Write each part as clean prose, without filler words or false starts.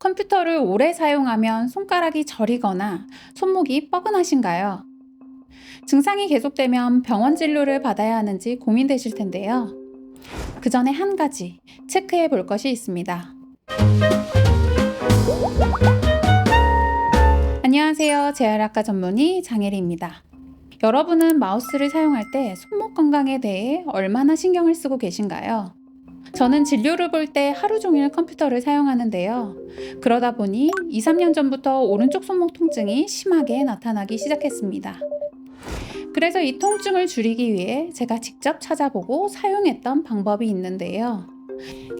컴퓨터를 오래 사용하면 손가락이 저리거나 손목이 뻐근하신가요? 증상이 계속되면 병원 진료를 받아야 하는지 고민되실 텐데요. 그 전에 한 가지 체크해 볼 것이 있습니다. 안녕하세요. 재활학과 전문의 장혜리입니다. 여러분은 마우스를 사용할 때 손목 건강에 대해 얼마나 신경을 쓰고 계신가요? 저는 진료를 볼 때 하루 종일 컴퓨터를 사용하는데요. 그러다 보니 2, 3년 전부터 오른쪽 손목 통증이 심하게 나타나기 시작했습니다. 그래서 이 통증을 줄이기 위해 제가 직접 찾아보고 사용했던 방법이 있는데요.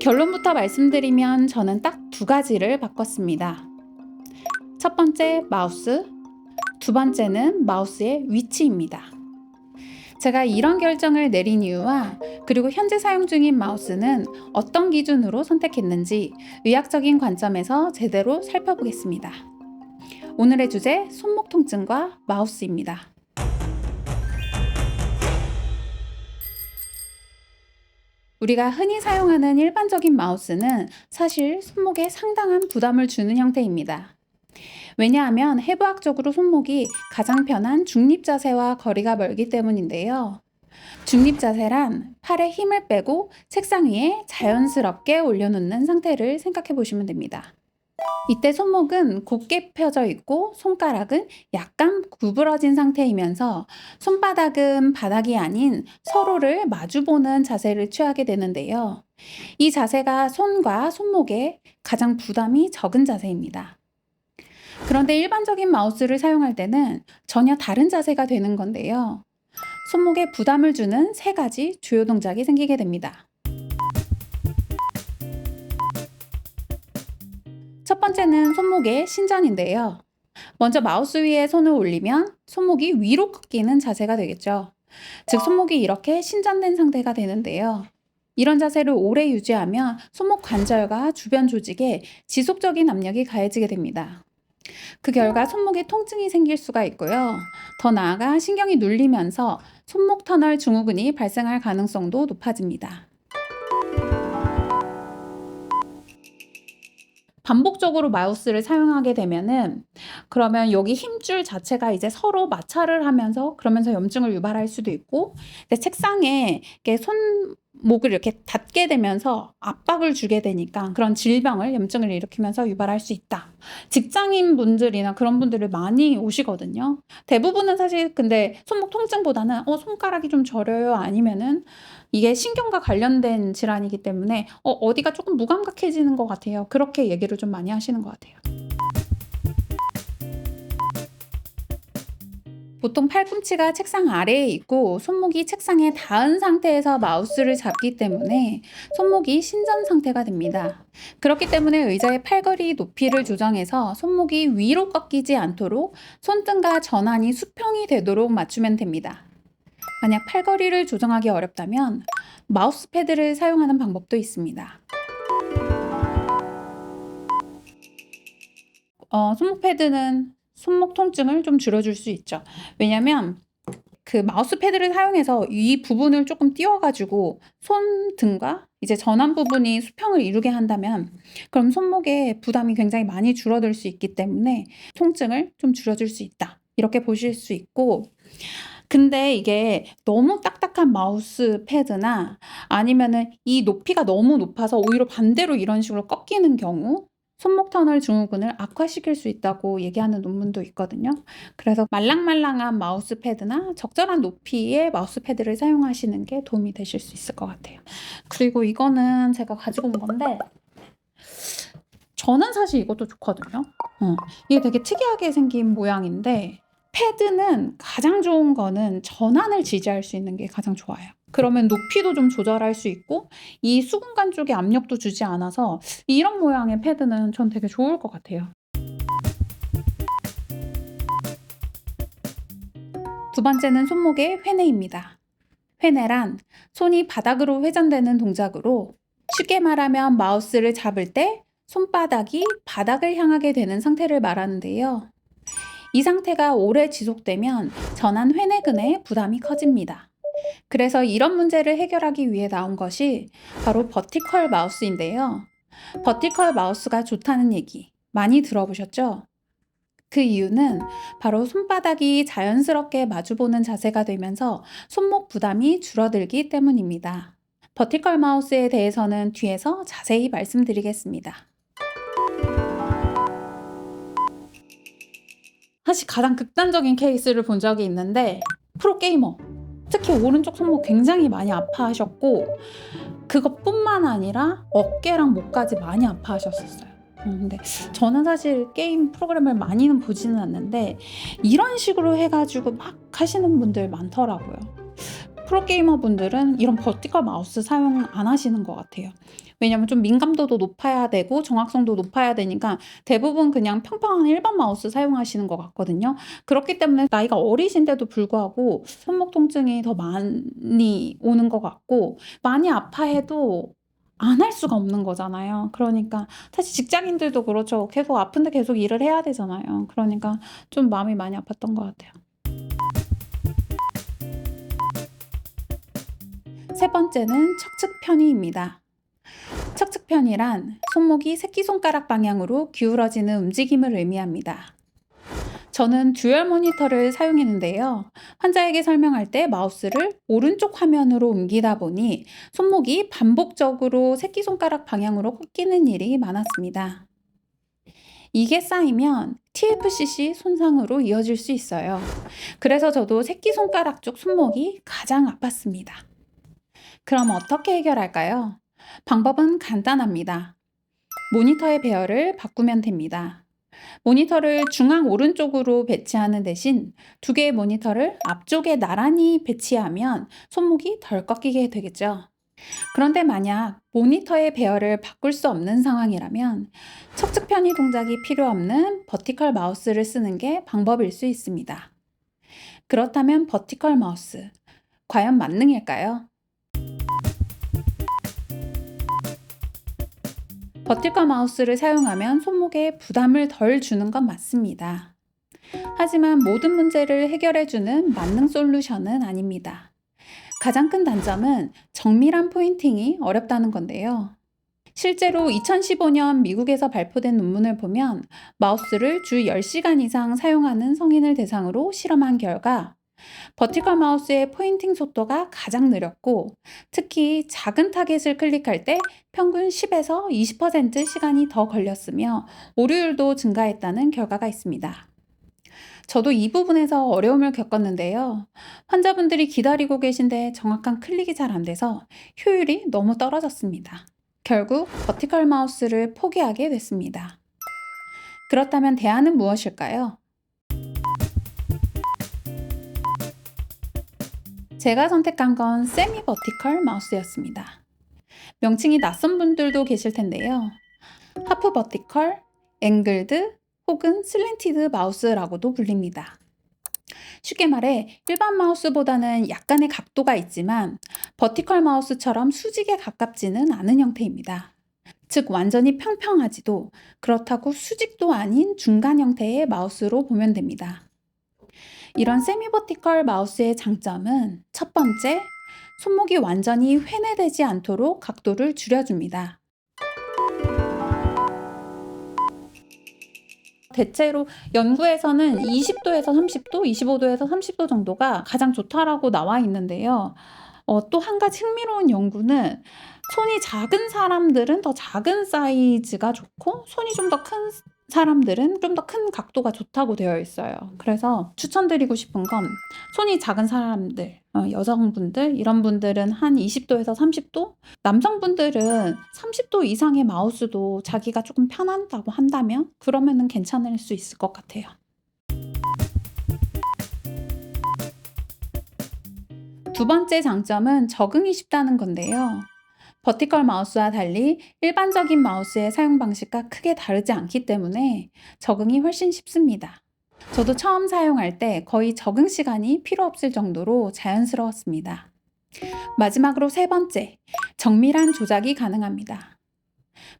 결론부터 말씀드리면 저는 딱 두 가지를 바꿨습니다. 첫 번째, 마우스. 두 번째는 마우스의 위치입니다. 제가 이런 결정을 내린 이유와 그리고 현재 사용 중인 마우스는 어떤 기준으로 선택했는지 의학적인 관점에서 제대로 살펴보겠습니다. 오늘의 주제, 손목 통증과 마우스입니다. 우리가 흔히 사용하는 일반적인 마우스는 사실 손목에 상당한 부담을 주는 형태입니다. 왜냐하면 해부학적으로 손목이 가장 편한 중립 자세와 거리가 멀기 때문인데요. 중립 자세란 팔에 힘을 빼고 책상 위에 자연스럽게 올려놓는 상태를 생각해 보시면 됩니다. 이때 손목은 곧게 펴져 있고 손가락은 약간 구부러진 상태이면서 손바닥은 바닥이 아닌 서로를 마주보는 자세를 취하게 되는데요. 이 자세가 손과 손목에 가장 부담이 적은 자세입니다. 그런데 일반적인 마우스를 사용할 때는 전혀 다른 자세가 되는 건데요. 손목에 부담을 주는 세 가지 주요 동작이 생기게 됩니다. 첫 번째는 손목의 신전인데요. 먼저 마우스 위에 손을 올리면 손목이 위로 꺾이는 자세가 되겠죠. 즉 손목이 이렇게 신전된 상태가 되는데요. 이런 자세를 오래 유지하면 손목 관절과 주변 조직에 지속적인 압력이 가해지게 됩니다. 그 결과 손목에 통증이 생길 수가 있고요. 더 나아가 신경이 눌리면서 손목 터널 증후군이 발생할 가능성도 높아집니다. 반복적으로 마우스를 사용하게 되면은 그러면 여기 힘줄 자체가 이제 서로 마찰을 하면서 그러면서 염증을 유발할 수도 있고 책상에 이렇게 손목을 이렇게 닿게 되면서 압박을 주게 되니까 그런 질병을 염증을 일으키면서 유발할 수 있다. 직장인 분들이나 그런 분들이 많이 오시거든요. 대부분은 사실 근데 손목 통증보다는 손가락이 좀 저려요 아니면은 이게 신경과 관련된 질환이기 때문에 어디가 조금 무감각해지는 것 같아요. 그렇게 얘기를 좀 많이 하시는 것 같아요. 보통 팔꿈치가 책상 아래에 있고 손목이 책상에 닿은 상태에서 마우스를 잡기 때문에 손목이 신전 상태가 됩니다. 그렇기 때문에 의자의 팔걸이 높이를 조정해서 손목이 위로 꺾이지 않도록 손등과 전환이 수평이 되도록 맞추면 됩니다. 만약 팔걸이를 조정하기 어렵다면 마우스 패드를 사용하는 방법도 있습니다. 손목 패드는 손목 통증을 좀 줄여줄 수 있죠. 왜냐면 그 마우스 패드를 사용해서 이 부분을 조금 띄워가지고 손등과 이제 전환 부분이 수평을 이루게 한다면 그럼 손목에 부담이 굉장히 많이 줄어들 수 있기 때문에 통증을 좀 줄여줄 수 있다. 이렇게 보실 수 있고 근데 이게 너무 딱딱한 마우스 패드나 아니면은 이 높이가 너무 높아서 오히려 반대로 이런 식으로 꺾이는 경우 손목 터널 증후군을 악화시킬 수 있다고 얘기하는 논문도 있거든요. 그래서 말랑말랑한 마우스 패드나 적절한 높이의 마우스 패드를 사용하시는 게 도움이 되실 수 있을 것 같아요. 그리고 이거는 제가 가지고 온 건데 저는 사실 이것도 좋거든요. 이게 되게 특이하게 생긴 모양인데 패드는 가장 좋은 거는 전환을 지지할 수 있는 게 가장 좋아요. 그러면 높이도 좀 조절할 수 있고 이 수근관 쪽에 압력도 주지 않아서 이런 모양의 패드는 전 되게 좋을 것 같아요. 두 번째는 손목의 회내입니다. 회내란 손이 바닥으로 회전되는 동작으로 쉽게 말하면 마우스를 잡을 때 손바닥이 바닥을 향하게 되는 상태를 말하는데요. 이 상태가 오래 지속되면 전환 회내근의 부담이 커집니다. 그래서 이런 문제를 해결하기 위해 나온 것이 바로 버티컬 마우스인데요. 버티컬 마우스가 좋다는 얘기, 많이 들어보셨죠? 그 이유는 바로 손바닥이 자연스럽게 마주보는 자세가 되면서 손목 부담이 줄어들기 때문입니다. 버티컬 마우스에 대해서는 뒤에서 자세히 말씀드리겠습니다. 사실 가장 극단적인 케이스를 본 적이 있는데 프로게이머, 특히 오른쪽 손목 굉장히 많이 아파하셨고 그것뿐만 아니라 어깨랑 목까지 많이 아파하셨었어요. 근데 저는 사실 게임 프로그램을 많이는 보지는 않는데 이런 식으로 해가지고 막 하시는 분들 많더라고요. 프로게이머 분들은 이런 버티컬 마우스 사용 안 하시는 것 같아요. 왜냐면 좀 민감도도 높아야 되고 정확성도 높아야 되니까 대부분 그냥 평평한 일반 마우스 사용하시는 것 같거든요. 그렇기 때문에 나이가 어리신데도 불구하고 손목 통증이 더 많이 오는 것 같고 많이 아파해도 안 할 수가 없는 거잖아요. 그러니까 사실 직장인들도 그렇죠. 계속 아픈데 계속 일을 해야 되잖아요. 그러니까 좀 마음이 많이 아팠던 것 같아요. 세 번째는 척측 편의입니다. 척측 편의란 손목이 새끼손가락 방향으로 기울어지는 움직임을 의미합니다. 저는 듀얼 모니터를 사용했는데요. 환자에게 설명할 때 마우스를 오른쪽 화면으로 옮기다 보니 손목이 반복적으로 새끼손가락 방향으로 꺾이는 일이 많았습니다. 이게 쌓이면 TFCC 손상으로 이어질 수 있어요. 그래서 저도 새끼손가락 쪽 손목이 가장 아팠습니다. 그럼 어떻게 해결할까요? 방법은 간단합니다. 모니터의 배열을 바꾸면 됩니다. 모니터를 중앙 오른쪽으로 배치하는 대신 두 개의 모니터를 앞쪽에 나란히 배치하면 손목이 덜 꺾이게 되겠죠. 그런데 만약 모니터의 배열을 바꿀 수 없는 상황이라면 척측 편의 동작이 필요 없는 버티컬 마우스를 쓰는 게 방법일 수 있습니다. 그렇다면 버티컬 마우스, 과연 만능일까요? 버티컬 마우스를 사용하면 손목에 부담을 덜 주는 건 맞습니다. 하지만 모든 문제를 해결해주는 만능 솔루션은 아닙니다. 가장 큰 단점은 정밀한 포인팅이 어렵다는 건데요. 실제로 2015년 미국에서 발표된 논문을 보면 마우스를 주 10시간 이상 사용하는 성인을 대상으로 실험한 결과 버티컬 마우스의 포인팅 속도가 가장 느렸고 특히 작은 타겟을 클릭할 때 평균 10에서 20% 시간이 더 걸렸으며 오류율도 증가했다는 결과가 있습니다. 저도 이 부분에서 어려움을 겪었는데요. 환자분들이 기다리고 계신데 정확한 클릭이 잘 안 돼서 효율이 너무 떨어졌습니다. 결국 버티컬 마우스를 포기하게 됐습니다. 그렇다면 대안은 무엇일까요? 제가 선택한 건 세미 버티컬 마우스였습니다. 명칭이 낯선 분들도 계실 텐데요. 하프 버티컬, 앵글드 혹은 슬랜티드 마우스라고도 불립니다. 쉽게 말해 일반 마우스보다는 약간의 각도가 있지만 버티컬 마우스처럼 수직에 가깝지는 않은 형태입니다. 즉 완전히 평평하지도 그렇다고 수직도 아닌 중간 형태의 마우스로 보면 됩니다. 이런 세미 버티컬 마우스의 장점은 첫 번째, 손목이 완전히 회내되지 않도록 각도를 줄여줍니다. 대체로 연구에서는 20도에서 30도, 25도에서 30도 정도가 가장 좋다라고 나와 있는데요. 또 한 가지 흥미로운 연구는 손이 작은 사람들은 더 작은 사이즈가 좋고 손이 좀 더 큰 사람들은 좀 더 큰 각도가 좋다고 되어 있어요. 그래서 추천드리고 싶은 건 손이 작은 사람들, 여성분들 이런 분들은 한 20도에서 30도, 남성분들은 30도 이상의 마우스도 자기가 조금 편하다고 한다면 그러면은 괜찮을 수 있을 것 같아요. 두 번째 장점은 적응이 쉽다는 건데요. 버티컬 마우스와 달리 일반적인 마우스의 사용 방식과 크게 다르지 않기 때문에 적응이 훨씬 쉽습니다. 저도 처음 사용할 때 거의 적응 시간이 필요 없을 정도로 자연스러웠습니다. 마지막으로 세 번째, 정밀한 조작이 가능합니다.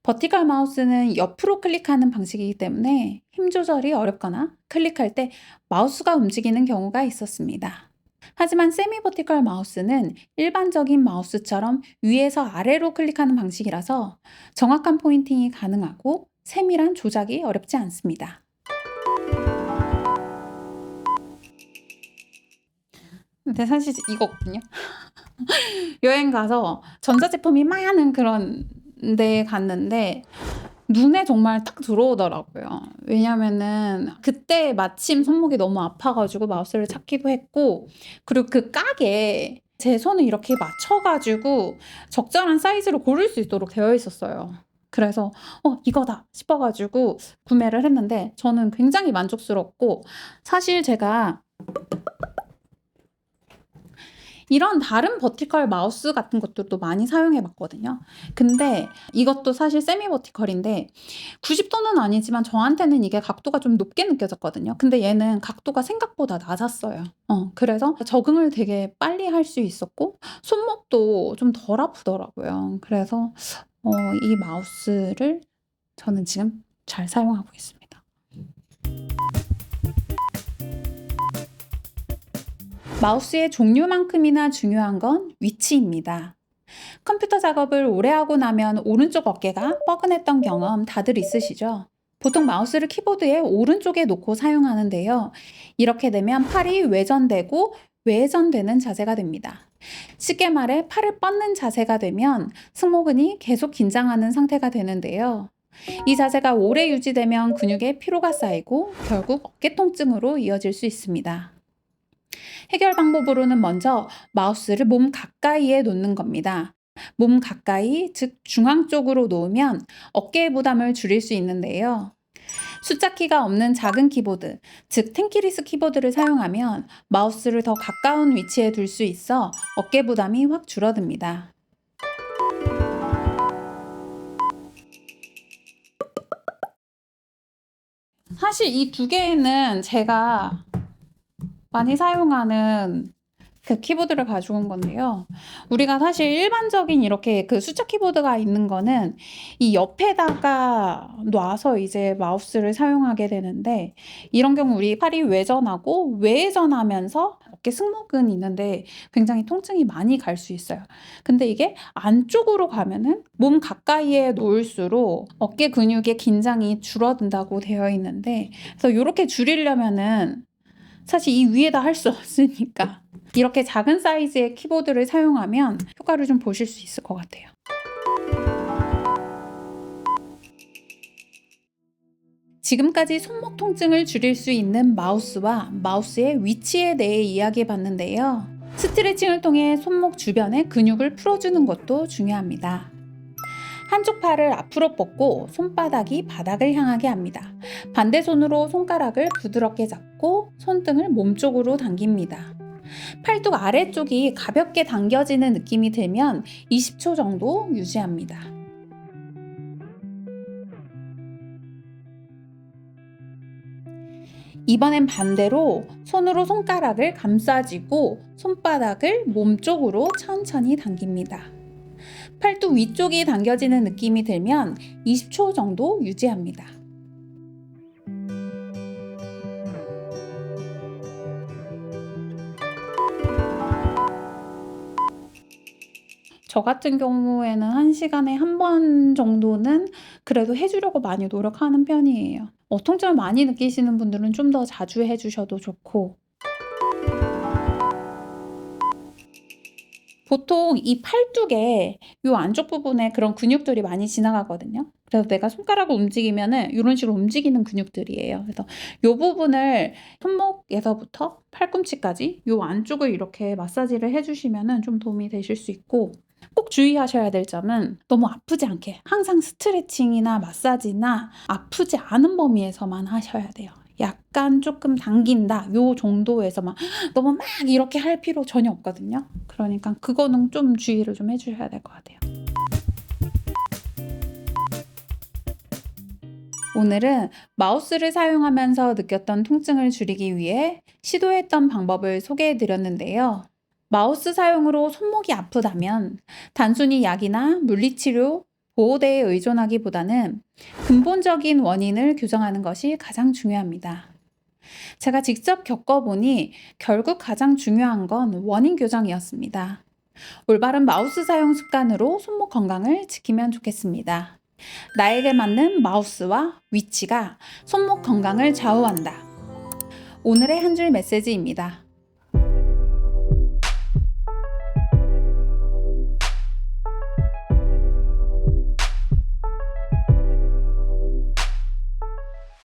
버티컬 마우스는 옆으로 클릭하는 방식이기 때문에 힘 조절이 어렵거나 클릭할 때 마우스가 움직이는 경우가 있었습니다. 하지만 세미 버티컬 마우스는 일반적인 마우스처럼 위에서 아래로 클릭하는 방식이라서 정확한 포인팅이 가능하고 세밀한 조작이 어렵지 않습니다. 근데 사실 이거거든요. 여행 가서 전자제품이 많은 그런 데 갔는데 눈에 정말 딱 들어오더라고요. 왜냐면은 그때 마침 손목이 너무 아파가지고 마우스를 찾기도 했고, 그리고 그 깍에 제 손을 이렇게 맞춰가지고 적절한 사이즈로 고를 수 있도록 되어 있었어요. 그래서 이거다 싶어가지고 구매를 했는데 저는 굉장히 만족스럽고, 사실 제가 이런 다른 버티컬 마우스 같은 것들도 많이 사용해 봤거든요. 근데 이것도 사실 세미 버티컬인데 90도는 아니지만 저한테는 이게 각도가 좀 높게 느껴졌거든요. 근데 얘는 각도가 생각보다 낮았어요. 그래서 적응을 되게 빨리 할 수 있었고 손목도 좀 덜 아프더라고요. 그래서 이 마우스를 저는 지금 잘 사용하고 있습니다. 마우스의 종류만큼이나 중요한 건 위치입니다. 컴퓨터 작업을 오래 하고 나면 오른쪽 어깨가 뻐근했던 경험 다들 있으시죠? 보통 마우스를 키보드의 오른쪽에 놓고 사용하는데요. 이렇게 되면 팔이 외전되고 외전되는 자세가 됩니다. 쉽게 말해 팔을 뻗는 자세가 되면 승모근이 계속 긴장하는 상태가 되는데요. 이 자세가 오래 유지되면 근육에 피로가 쌓이고 결국 어깨 통증으로 이어질 수 있습니다. 해결 방법으로는 먼저 마우스를 몸 가까이에 놓는 겁니다. 몸 가까이, 즉 중앙 쪽으로 놓으면 어깨의 부담을 줄일 수 있는데요. 숫자 키가 없는 작은 키보드, 즉 텐키리스 키보드를 사용하면 마우스를 더 가까운 위치에 둘 수 있어 어깨 부담이 확 줄어듭니다. 사실 이 두 개는 제가 많이 사용하는 그 키보드를 가지고 온 건데요. 우리가 사실 일반적인 이렇게 그 숫자 키보드가 있는 거는 이 옆에다가 놔서 이제 마우스를 사용하게 되는데, 이런 경우 우리 팔이 외전하고 외전하면서 어깨 승모근이 있는데 굉장히 통증이 많이 갈 수 있어요. 근데 이게 안쪽으로 가면은 몸 가까이에 놓을수록 어깨 근육의 긴장이 줄어든다고 되어 있는데, 그래서 이렇게 줄이려면은 사실 이 위에다 할 수 없으니까 이렇게 작은 사이즈의 키보드를 사용하면 효과를 좀 보실 수 있을 것 같아요. 지금까지 손목 통증을 줄일 수 있는 마우스와 마우스의 위치에 대해 이야기해 봤는데요. 스트레칭을 통해 손목 주변의 근육을 풀어주는 것도 중요합니다. 한쪽 팔을 앞으로 뻗고 손바닥이 바닥을 향하게 합니다. 반대 손으로 손가락을 부드럽게 잡고 손등을 몸쪽으로 당깁니다. 팔뚝 아래쪽이 가볍게 당겨지는 느낌이 들면 20초 정도 유지합니다. 이번엔 반대로 손으로 손가락을 감싸쥐고 손바닥을 몸쪽으로 천천히 당깁니다. 팔뚝 위쪽이 당겨지는 느낌이 들면 20초 정도 유지합니다. 저 같은 경우에는 1시간에 1번 정도는 그래도 해주려고 많이 노력하는 편이에요. 통증을 많이 느끼시는 분들은 좀 더 자주 해주셔도 좋고, 보통 이 팔뚝에 요 안쪽 부분에 그런 근육들이 많이 지나가거든요. 그래서 내가 손가락을 움직이면은 이런 식으로 움직이는 근육들이에요. 그래서 요 부분을 손목에서부터 팔꿈치까지 요 안쪽을 이렇게 마사지를 해주시면은 좀 도움이 되실 수 있고, 꼭 주의하셔야 될 점은 너무 아프지 않게 항상 스트레칭이나 마사지나 아프지 않은 범위에서만 하셔야 돼요. 약간 조금 당긴다 요 정도에서만, 너무 막 이렇게 할 필요 전혀 없거든요. 그러니까 그거는 좀 주의를 좀 해주셔야 될 것 같아요. 오늘은 마우스를 사용하면서 느꼈던 통증을 줄이기 위해 시도했던 방법을 소개해 드렸는데요. 마우스 사용으로 손목이 아프다면 단순히 약이나 물리치료, 보호대에 의존하기보다는 근본적인 원인을 교정하는 것이 가장 중요합니다. 제가 직접 겪어보니 결국 가장 중요한 건 원인 교정이었습니다. 올바른 마우스 사용 습관으로 손목 건강을 지키면 좋겠습니다. 나에게 맞는 마우스와 위치가 손목 건강을 좌우한다. 오늘의 한 줄 메시지입니다.